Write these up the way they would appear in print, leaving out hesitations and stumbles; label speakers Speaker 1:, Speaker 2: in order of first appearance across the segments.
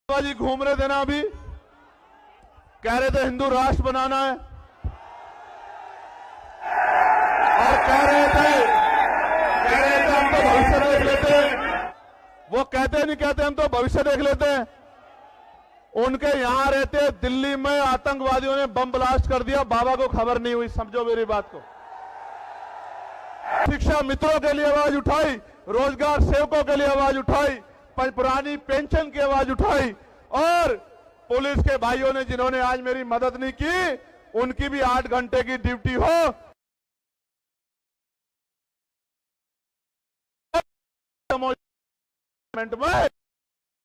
Speaker 1: जी घूम रहे थे ना, अभी कह रहे थे हिंदू राष्ट्र बनाना है, और कह रहे थे हम तो भविष्य देख लेते हैं। वो कहते नहीं कहते हम तो भविष्य देख लेते हैं। उनके यहां रहते दिल्ली में आतंकवादियों ने बम ब्लास्ट कर दिया, बाबा को खबर नहीं हुई। समझो मेरी बात को। शिक्षा मित्रों के लिए आवाज उठाई, रोजगार सेवकों के लिए आवाज उठाई, पुरानी पेंशन की आवाज उठाई, और पुलिस के भाइयों ने जिन्होंने आज मेरी मदद नहीं की, उनकी भी 8 घंटे की ड्यूटी हो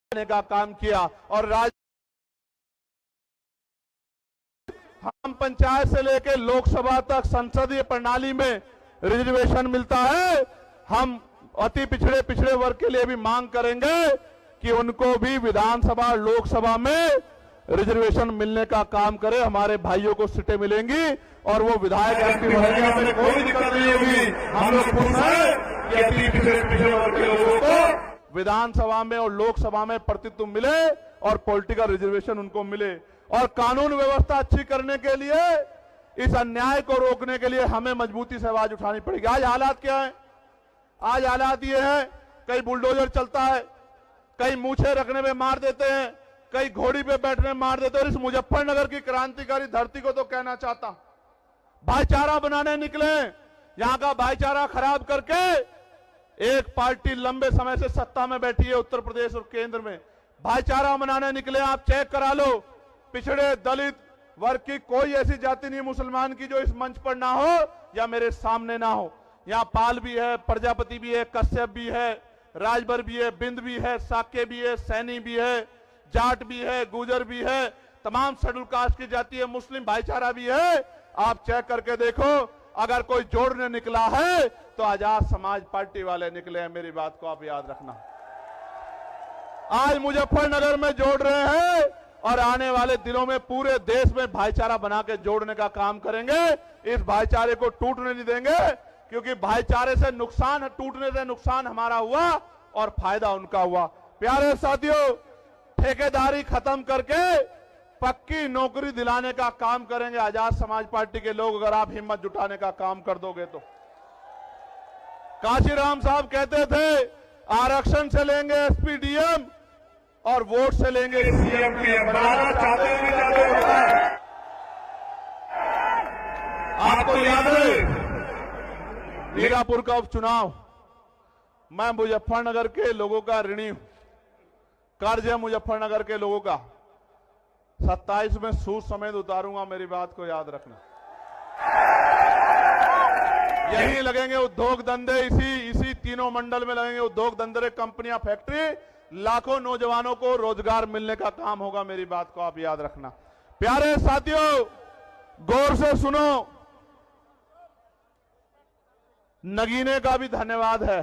Speaker 1: में का काम किया। और हम पंचायत से लेकर लोकसभा तक संसदीय प्रणाली में रिजर्वेशन मिलता है। हम अति पिछड़े वर्ग के लिए भी मांग करेंगे कि उनको भी विधानसभा लोकसभा में रिजर्वेशन मिलने का काम करे। हमारे भाइयों को सीटें मिलेंगी और वो विधायक एक्टिव होंगे, हमें कोई दिक्कत नहीं होगी। हम लोग खुश हैं कि अति पिछड़े वर्ग के लोगों को विधानसभा में और लोकसभा में प्रतिनिधित्व मिले और पॉलिटिकल रिजर्वेशन उनको मिले। और कानून व्यवस्था अच्छी करने के लिए, इस अन्याय को रोकने के लिए हमें मजबूती से आवाज उठानी पड़ेगी। आज हालात क्या है? आज हालात ये है, कहीं बुलडोजर चलता है, कहीं मूछे रखने में मार देते हैं, कहीं घोड़ी पे बैठने में मार देते हैं। और इस मुजफ्फरनगर की क्रांतिकारी धरती को तो कहना चाहता, भाईचारा बनाने निकले, यहां का भाईचारा खराब करके एक पार्टी लंबे समय से सत्ता में बैठी है उत्तर प्रदेश और केंद्र में। भाईचारा बनाने निकले, आप चेक करा लो, पिछड़े दलित वर्ग की कोई ऐसी जाति नहीं मुसलमान की जो इस मंच पर ना हो या मेरे सामने ना हो। यहाँ पाल भी है, प्रजापति भी है, कश्यप भी है, राजभर भी है, बिंद भी है, साके भी है, सैनी भी है, जाट भी है, गुजर भी है, तमाम शेड्यूल कास्ट की जाति है, मुस्लिम भाईचारा भी है। आप चेक करके देखो, अगर कोई जोड़ने निकला है तो आजाद समाज पार्टी वाले निकले हैं। मेरी बात को आप याद रखना। आज मुजफ्फरनगर में जोड़ रहे हैं और आने वाले दिनों में पूरे देश में भाईचारा बना के जोड़ने का काम करेंगे। इस भाईचारे को टूटने नहीं देंगे, क्योंकि भाईचारे से नुकसान, टूटने से नुकसान हमारा हुआ और फायदा उनका हुआ। प्यारे साथियों, ठेकेदारी खत्म करके पक्की नौकरी दिलाने का काम करेंगे आजाद समाज पार्टी के लोग, अगर आप हिम्मत जुटाने का काम कर दोगे तो। काशीराम साहब कहते थे आरक्षण से लेंगे एसपी डीएम और वोट से लेंगे सीएम पीएम। बनाना चाहते हैं। आपको याद है मीरापुर का उपचुनाव? मैं मुजफ्फरनगर के लोगों का ऋणी हूं, कर्ज है मुजफ्फरनगर के लोगों का। 27 में सूद समेत उतारूंगा, मेरी बात को याद रखना। यहीं लगेंगे उद्योग धंधे, इसी तीनों मंडल में लगेंगे उद्योग धंधे, कंपनियां, फैक्ट्री, लाखों नौजवानों को रोजगार मिलने का काम होगा। मेरी बात को आप याद रखना। प्यारे साथियों, गौर से सुनो, नगीने का भी धन्यवाद है,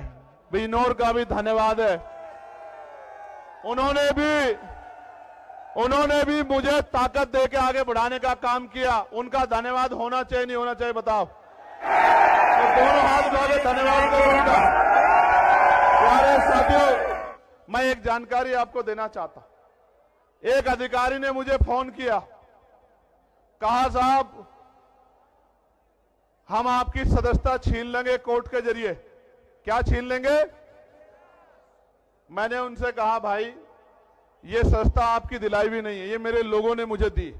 Speaker 1: बिजनौर का भी धन्यवाद है। उन्होंने भी मुझे ताकत देके आगे बढ़ाने का काम किया। उनका धन्यवाद होना चाहिए नहीं होना चाहिए बताओ? तो दोनों हाथ उठा के धन्यवाद करो उनका। प्यारे साथियों, मैं एक जानकारी आपको देना चाहता। एक अधिकारी ने मुझे फोन किया, कहा साहब हम आपकी सदस्यता छीन लेंगे कोर्ट के जरिए। क्या छीन लेंगे? मैंने उनसे कहा भाई ये सदस्यता आपकी दिलाई भी नहीं है, ये मेरे लोगों ने मुझे दी।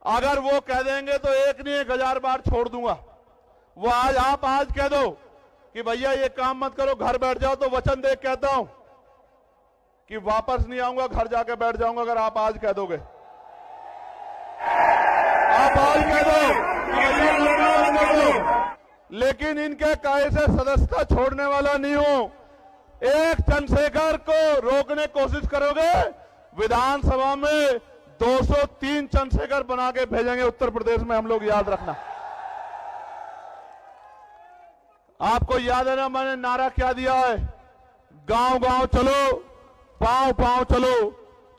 Speaker 1: अगर वो कह देंगे तो 1 नहीं 1000 बार छोड़ दूंगा। वो आप आज कह दो कि भैया ये काम मत करो, घर बैठ जाओ, तो वचन दे कहता हूं कि वापस नहीं आऊंगा, घर जाके बैठ जाऊंगा। अगर आप आज कह दोगे, आप आज कह दो कि भैया लड़ना बंद कर दो, लेकिन इनके कहे से सदस्यता छोड़ने वाला नहीं हूं। एक चंद्रशेखर को रोकने की कोशिश करोगे, विधानसभा में 203 चंद्रशेखर बना के भेजेंगे उत्तर प्रदेश में हम लोग, याद रखना। आपको याद है ना मैंने नारा क्या दिया है? गांव गांव चलो, पांव पांव चलो,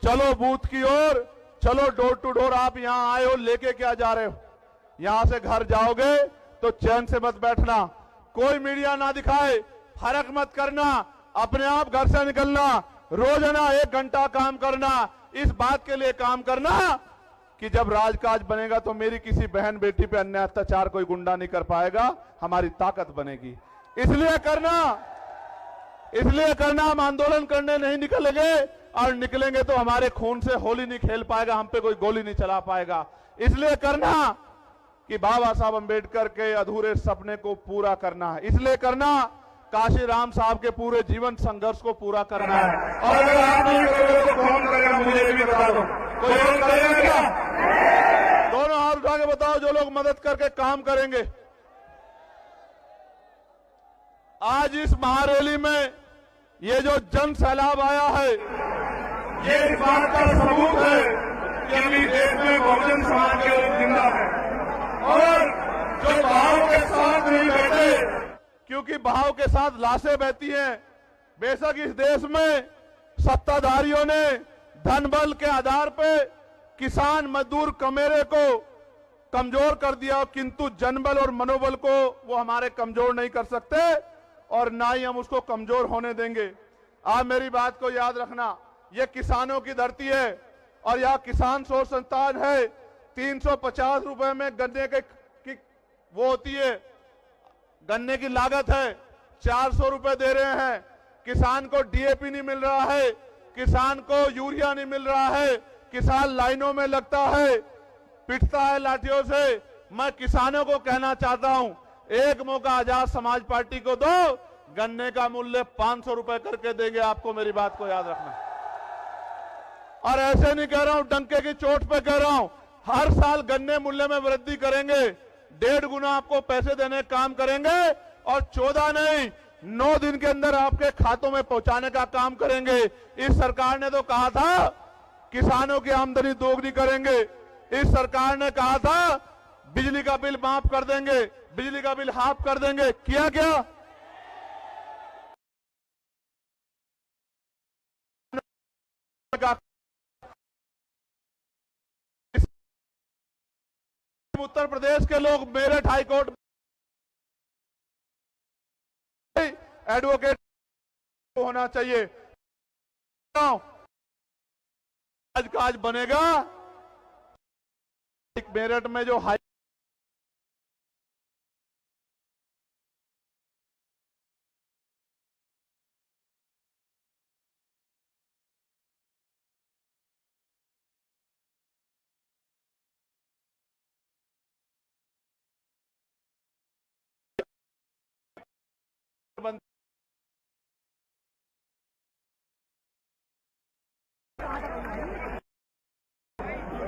Speaker 1: चलो बूथ की ओर, चलो डोर टू डोर। आप यहां आए हो, लेके क्या जा रहे हो? यहां से घर जाओगे तो चैन से मत बैठना, कोई मीडिया ना दिखाए, फर्क मत करना, अपने आप घर से निकलना, रोजाना 1 घंटा काम करना, इस बात के लिए काम करना कि जब राजकाज बनेगा तो मेरी किसी बहन बेटी पे अन्याय अत्याचार कोई गुंडा नहीं कर पाएगा, हमारी ताकत बनेगी। इसलिए करना हम आंदोलन करने नहीं निकलेंगे, और निकलेंगे तो हमारे खून से होली नहीं खेल पाएगा, हम पे कोई गोली नहीं चला पाएगा। इसलिए करना कि बाबा साहब अंबेडकर के अधूरे सपने को पूरा करना है, इसलिए करना काशीराम साहब के पूरे जीवन संघर्ष को पूरा करना है। और अगर आप नहीं करोगे तो कौन करेगा, मुझे भी बता दो, कोई और करेगा क्या? दोनों हाथ उठा के बताओ जो लोग मदद करके काम करेंगे। आज इस महारैली में ये जो जन सैलाब आया है, ये इस बात का सबूत है कि अभी देश में बहुजन समाज के लोग जिंदा है, और जो बहाव के साथ नहीं बैठे, क्योंकि बहाव के साथ लाशें बहती हैं। बेशक इस देश में सत्ताधारियों ने धन बल के आधार पे किसान मजदूर कमेरे को कमजोर कर दिया, किंतु जनबल और मनोबल को वो हमारे कमजोर नहीं कर सकते, और ना ही हम उसको कमजोर होने देंगे। आप मेरी बात को याद रखना, ये किसानों की धरती है और यहाँ किसान शोध संस्थान है। 350 रुपए में गन्ने की वो होती है, गन्ने की लागत है, 400 रुपए दे रहे हैं। किसान को डीएपी नहीं मिल रहा है, किसान को यूरिया नहीं मिल रहा है, किसान लाइनों में लगता है, पिटता है लाठियों से। मैं किसानों को कहना चाहता हूं, एक मौका आजाद समाज पार्टी को दो, गन्ने का मूल्य 500 रुपए करके देंगे आपको, मेरी बात को याद रखना। और ऐसे नहीं कह रहा हूं, डंके की चोट पे कह रहा हूं, हर साल गन्ने मूल्य में वृद्धि करेंगे, 1.5 गुना आपको पैसे देने का काम करेंगे, और 14 नहीं 9 दिन के अंदर आपके खातों में पहुंचाने का काम करेंगे। इस सरकार ने तो कहा था किसानों की आमदनी दोगुनी करेंगे, इस सरकार ने कहा था बिजली का बिल माफ कर देंगे, बिजली का बिल हाफ कर देंगे, किया क्या? उत्तर प्रदेश के लोग मेरठ हाईकोर्ट एडवोकेट होना चाहिए। आज काज बनेगा, मेरठ में जो हाई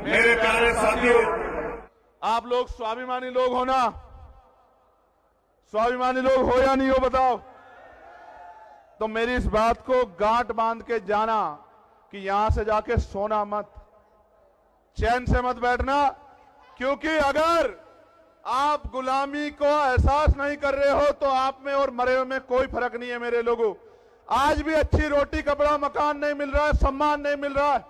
Speaker 1: मेरे प्यारे साथियों, आप लोग स्वाभिमानी लोग हो ना? स्वाभिमानी लोग हो या नहीं हो बताओ? तो मेरी इस बात को गांठ बांध के जाना कि यहां से जाके सोना मत, चैन से मत बैठना, क्योंकि अगर आप गुलामी को एहसास नहीं कर रहे हो तो आप में और मरे हुए में कोई फर्क नहीं है मेरे लोगों। आज भी अच्छी रोटी कपड़ा मकान नहीं मिल रहा है, सम्मान नहीं मिल रहा है,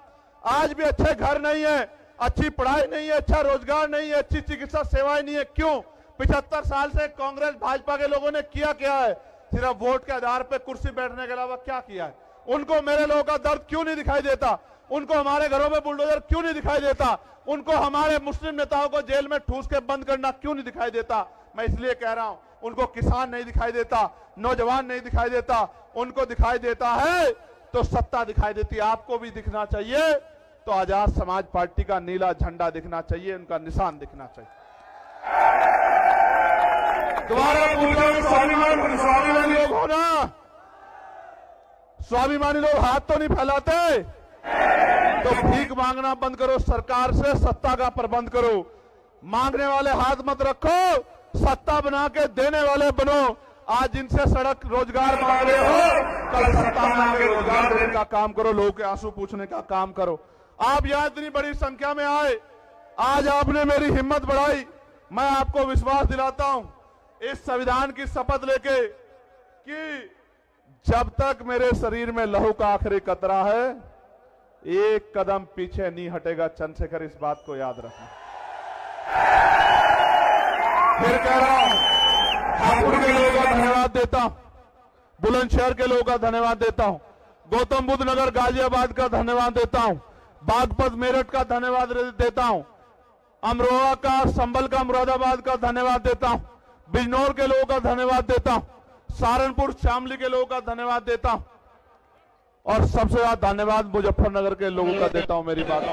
Speaker 1: आज भी अच्छे घर नहीं है, अच्छी पढ़ाई नहीं है, अच्छा रोजगार नहीं है, अच्छी चिकित्सा सेवाएं नहीं है। क्यों? 75 साल से कांग्रेस भाजपा के लोगों ने किया क्या है? सिर्फ वोट के आधार पर कुर्सी बैठने के अलावा क्या किया है? उनको मेरे लोगों का दर्द क्यों नहीं दिखाई देता? उनको हमारे घरों में बुलडोजर क्यों नहीं दिखाई देता? उनको हमारे मुस्लिम नेताओं को जेल में ठूस के बंद करना क्यों नहीं दिखाई देता? मैं इसलिए कह रहा हूं, उनको किसान नहीं दिखाई देता, नौजवान नहीं दिखाई देता, उनको दिखाई देता है तो सत्ता दिखाई देती है। आपको भी दिखना चाहिए तो आजाद समाज पार्टी का नीला झंडा दिखना चाहिए, उनका निशान दिखना चाहिए। दोबारा पूछो, स्वाभिमानी लोग हो ना? स्वाभिमानी लोग हाथ तो नहीं फैलाते? तो भीख मांगना बंद करो, सरकार से सत्ता का प्रबंध करो। मांगने वाले हाथ मत रखो, सत्ता बना के देने वाले बनो। आज जिनसे सड़क रोजगार मांग रहे हो, कल सत्ता बना के रोजगार देने का काम करो, लोगों के आंसू पूछने का काम करो। आप यहां इतनी बड़ी संख्या में आए, आज आपने मेरी हिम्मत बढ़ाई। मैं आपको विश्वास दिलाता हूं इस संविधान की शपथ लेके कि जब तक मेरे शरीर में लहू का आखिरी कतरा है, एक कदम पीछे नहीं हटेगा। चंद्रशेखर, इस बात को याद रखना। फिर कह रहा हूं, हापुड़ के लोगों का धन्यवाद देता हूं, बुलंदशहर के लोगों का धन्यवाद देता हूं, गौतम बुद्ध नगर गाजियाबाद का धन्यवाद देता हूं, बागपत मेरठ का धन्यवाद देता हूं, अमरोहा का, संभल का, मुरादाबाद का धन्यवाद देता हूं, बिजनौर के लोगों का धन्यवाद देता हूं, सहारनपुर शामली के लोगों का धन्यवाद देता हूं और सबसे ज्यादा धन्यवाद मुजफ्फरनगर के लोगों का देता हूं। मेरी बात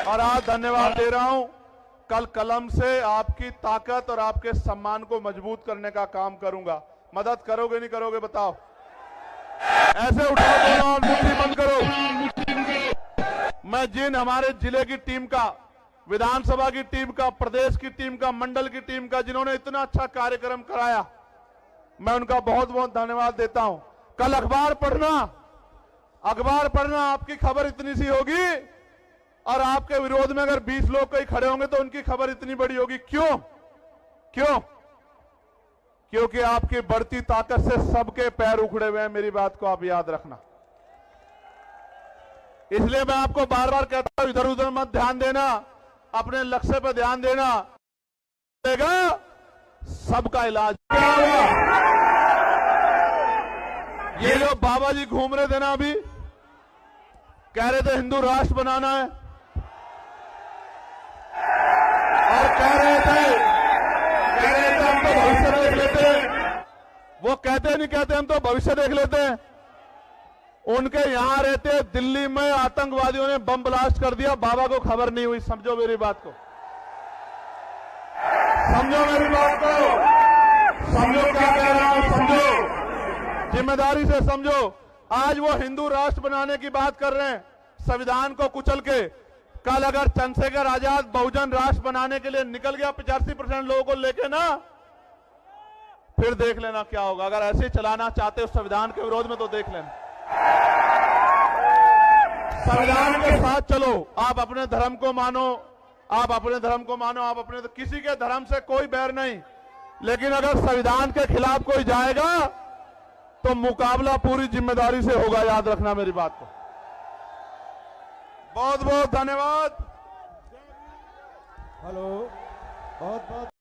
Speaker 1: और आज धन्यवाद दे रहा हूं, कल कलम से आपकी ताकत और आपके सम्मान को मजबूत करने का काम करूंगा। मदद करोगे नहीं करोगे बताओ? ऐसे उठाओ दोनों और मुट्ठी बंद करो। मैं जिन हमारे जिले की टीम का, विधानसभा की टीम का, प्रदेश की टीम का, मंडल की टीम का, जिन्होंने इतना अच्छा कार्यक्रम कराया, मैं उनका बहुत बहुत धन्यवाद देता हूं। कल अखबार पढ़ना आपकी खबर इतनी सी होगी और आपके विरोध में अगर 20 लोग कहीं खड़े होंगे तो उनकी खबर इतनी बड़ी होगी। क्यों? क्योंकि आपकी बढ़ती ताकत से सबके पैर उखड़े हुए हैं। मेरी बात को आप याद रखना। इसलिए मैं आपको बार बार कहता हूं, इधर उधर मत ध्यान देना, अपने लक्ष्य पर ध्यान देना, देगा सबका इलाज। ये जो बाबा जी घूम रहे थे ना, अभी कह रहे थे हिंदू राष्ट्र बनाना है और कह रहे थे हम तो भविष्य देख लेते हैं। वो कहते नहीं कहते हम तो भविष्य देख लेते हैं। उनके यहां रहते दिल्ली में आतंकवादियों ने बम ब्लास्ट कर दिया, बाबा को खबर नहीं हुई। समझो मेरी बात को, समझो मेरी बात को, समझो क्या कह रहा हूं, समझो, जिम्मेदारी से समझो। आज वो हिंदू राष्ट्र बनाने की बात कर रहे हैं, संविधान को कुचल के। कल अगर चंद्रशेखर आजाद बहुजन राष्ट्र बनाने के लिए निकल गया 85% लोगों को लेके ना, फिर देख लेना क्या होगा। अगर ऐसे ही चलाना चाहते हो संविधान के विरोध में तो देख लेना। संविधान के साथ चलो, आप अपने धर्म को मानो, आप अपने किसी के धर्म से कोई बैर नहीं, लेकिन अगर संविधान के खिलाफ कोई जाएगा तो मुकाबला पूरी जिम्मेदारी से होगा। याद रखना मेरी बात को। बहुत बहुत धन्यवाद।
Speaker 2: हेलो, बहुत बहुत